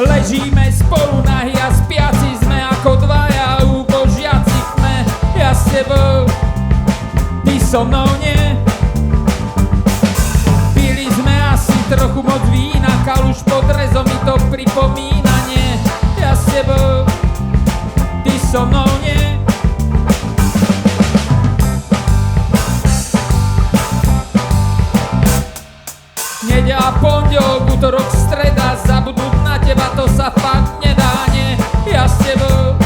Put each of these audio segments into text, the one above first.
Ležíme spolu nahy a spiaci sme ako dvaja úbožiaci sme. Ja s tebou, ty so mnou nie. Pili sme asi trochu moc vína, kaluš pod rezom mi to pripomína, nie. Ja s tebou, ty so mnou nie. Nedeľa, pondelok, útorok, streda, zabudnúť na teba to sa fakt nedá, nie. Ja s tebou,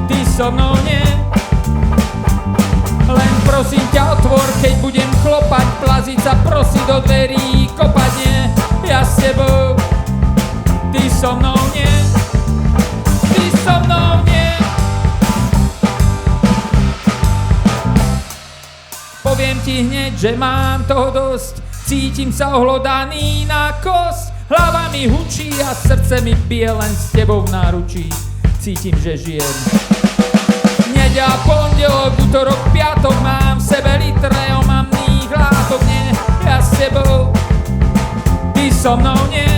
ty so mnou nie. Len prosím ťa otvor, keď budem klopať, plaziť sa prosí do dverí, kopať nie. Ja s tebou, ty so mnou nie. Ty so mnou nie. Poviem ti hneď, že mám toho dosť. Cítim sa ohlodaný na kosť. Hlava mi hučí a srdce mi bije len s tebou v náručí. Cítim, že žijem. Nedeľa, pondelok, útorok, piatok, mám v sebe litre omamných látok, nie. Ja s tebou, ty so mnou nie.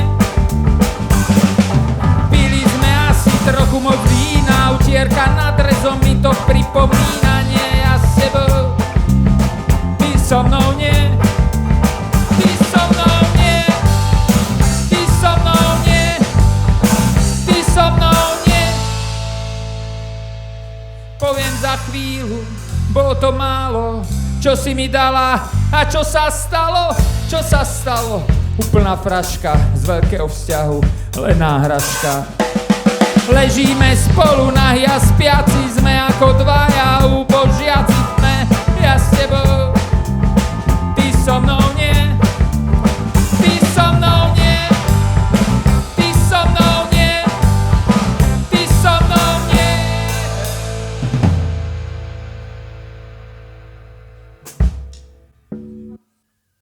Pili sme asi trochu moc vína, utierka nad rezom mi to pripomína, nie. Ja s tebou, ty so mnou nie. Ty so mnou nie. Ty so mnou nie. Ty so mnou nie. Poviem za chvíľu, bolo to málo, čo si mi dala a čo sa stalo? Čo sa stalo? Úplná fraška z veľkého vzťahu, len náhražka. Ležíme spolu nahy a spiaci sme ako dva